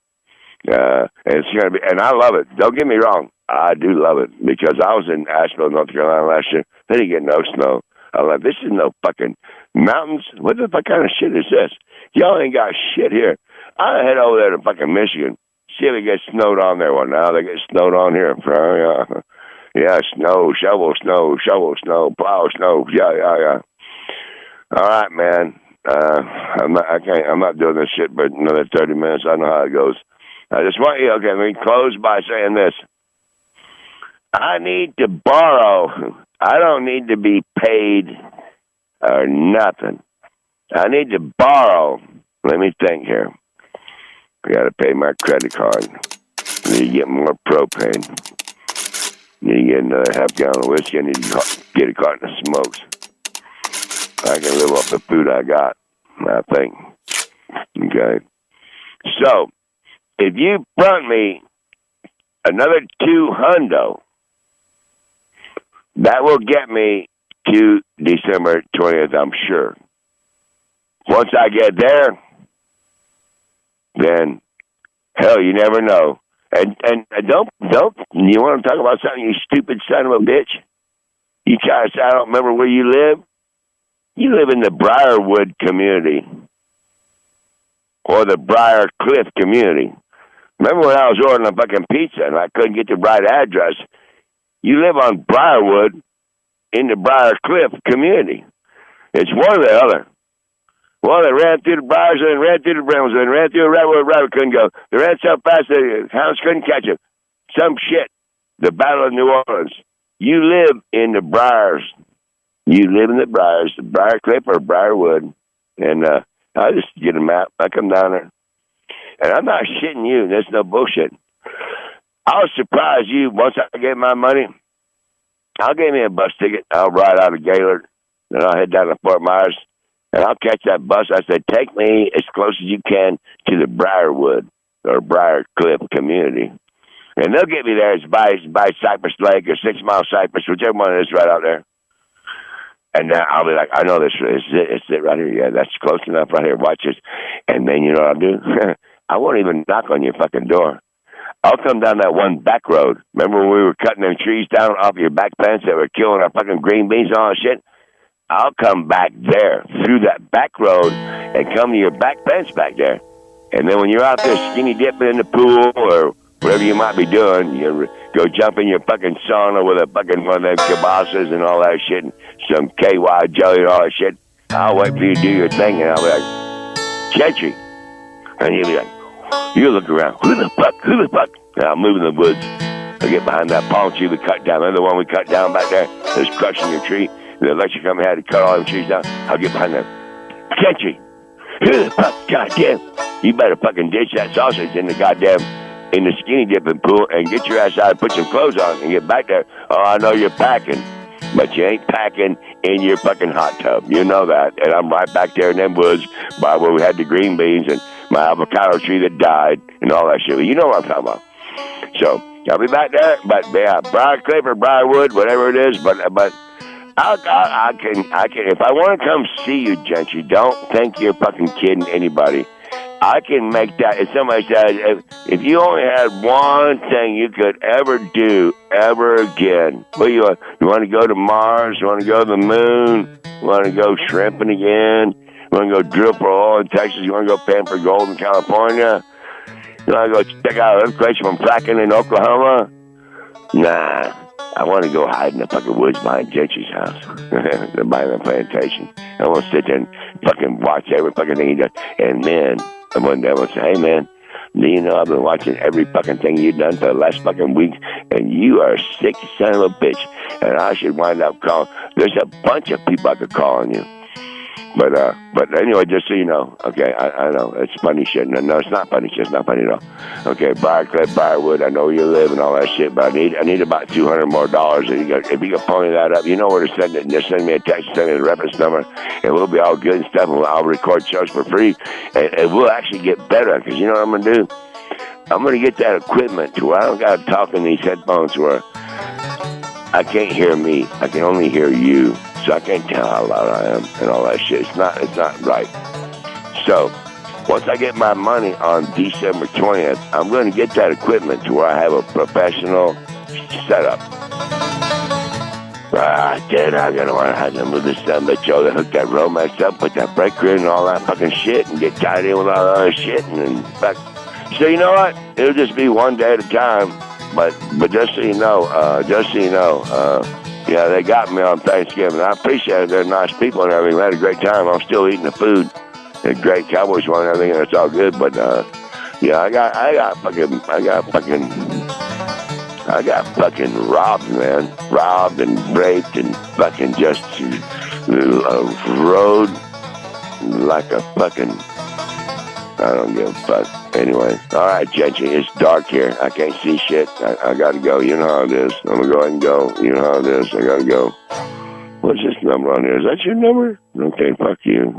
And it's gonna be, and I love it. Don't get me wrong, I do love it, because I was in Asheville, North Carolina last year. They didn't get no snow. I'm like, this is no fucking mountains. What the fuck kind of shit is this? Y'all ain't got shit here. I head over there to fucking Michigan, see if it gets snowed on there one now. They get snowed on here. Yeah, snow, shovel snow, plow snow. Yeah. All right, man. I'm not doing this shit but another 30 minutes. I know how it goes. I just want you, okay, let me close by saying this. I need to borrow. I don't need to be paid or nothing. I need to borrow. Let me think here. I got to pay my credit card. I need to get more propane. I need to get another half gallon of whiskey. I need to get a carton of smokes. I can live off the food I got, I think. Okay. So, if you front me another $200, that will get me to December 20th, I'm sure. Once I get there, then, hell, you never know. And don't, you want to talk about something, you stupid son of a bitch? You try to say, I don't remember where you live? You live in the Briarwood community. Or the Briar Cliff community. Remember when I was ordering a fucking pizza and I couldn't get the right address? You live on Briarwood in the Briar Cliff community. It's one or the other. Well, they ran through the briars and ran through the brambles and ran through the rabbit couldn't go. They ran so fast the hounds couldn't catch them. Some shit. The Battle of New Orleans. You live in the briars. You live in the briars, the Briar Cliff or Briarwood. And I just get a map. I come down there. And I'm not shitting you. There's no bullshit. I'll surprise you once I get my money. I'll give me a bus ticket. I'll ride out of Gaylord. Then I'll head down to Fort Myers. And I'll catch that bus. I said, take me as close as you can to the Briarwood or Briar Cliff community. And they'll get me there. It's by Cypress Lake or 6 Mile Cypress, whichever one it is right out there. And I'll be like, I know this. It's it right here. Yeah, that's close enough right here. Watch this. And then you know what I'll do? I won't even knock on your fucking door. I'll come down that one back road. Remember when we were cutting them trees down off your back fence that were killing our fucking green beans and all that shit? I'll come back there through that back road and come to your back fence back there. And then when you're out there skinny dipping in the pool or whatever you might be doing, you go jump in your fucking sauna with a fucking one of them kibasas and all that shit and some KY jelly and all that shit. I'll wait for you to do your thing and I'll be like, Gentry. And you'll be like, you look around, who the fuck? And I'll move in the woods. I'll get behind that palm tree we cut down. Remember the one we cut down back there that's crushing your tree? The electric company had to cut all them trees down. I'll get behind them. Gentry. Who the fuck? Goddamn. You better fucking ditch that sausage in the skinny dipping pool and get your ass out and put some clothes on and get back there. Oh, I know you're packing, but you ain't packing in your fucking hot tub. You know that. And I'm right back there in them woods by where we had the green beans and my avocado tree that died and all that shit. You know what I'm talking about. So I'll be back there, but yeah, Briarcliff or Briarwood, whatever it is, but I can. If I want to come see you, Gentry, don't think you're fucking kidding anybody. I can make that. If somebody said, if you only had one thing you could ever do ever again, what you want to go to Mars? You want to go to the moon? You want to go shrimping again? You want to go drill for oil in Texas? You want to go pan for gold in California? You want to go check out earthquakes from fracking in Oklahoma? Nah. I want to go hide in the fucking woods behind Gentry's house. Behind the plantation. I want to sit there and fucking watch every fucking thing he does. And then, one day I will say, hey man, do you know I've been watching every fucking thing you've done for the last fucking week, and you are a sick son of a bitch. And I should wind up calling. There's a bunch of people I could call on you. But anyway, just so you know, okay, I know, it's funny shit. No, it's not funny shit. It's not funny at all. Okay, Briarcliff, Briarwood, I know where you live and all that shit, but I need about $200 more. If you can pony that up, you know where to send it. Just send me a text, send me the reference number, and we'll be all good and stuff, and I'll record shows for free, and we'll actually get better, because you know what I'm going to do? I'm going to get that equipment to where I don't got to talk in these headphones where I can't hear me. I can only hear you. So I can't tell how loud I am and all that shit. It's not right. So once I get my money on December 20th, I'm going to get that equipment to where I have a professional setup. Then I'm going to want to have to move this son of a bitch over, hook that Romex up, put that breaker in and all that fucking shit and get tied in with all that other shit. And fuck. So you know what? It'll just be one day at a time. But just so you know, yeah, they got me on Thanksgiving. I appreciate it. They're nice people and everything. We had a great time. I'm still eating the food. They're great Cowboys won and everything, and it's all good. But yeah, I got fucking robbed, man. Robbed and raped and fucking just rode like a fucking. I don't give a fuck. Anyway, all right, Gentry, it's dark here. I can't see shit. I gotta go. You know how it is. I'm gonna go ahead and go. You know how it is. I gotta go. What's this number on there? Is that your number? Okay, fuck you.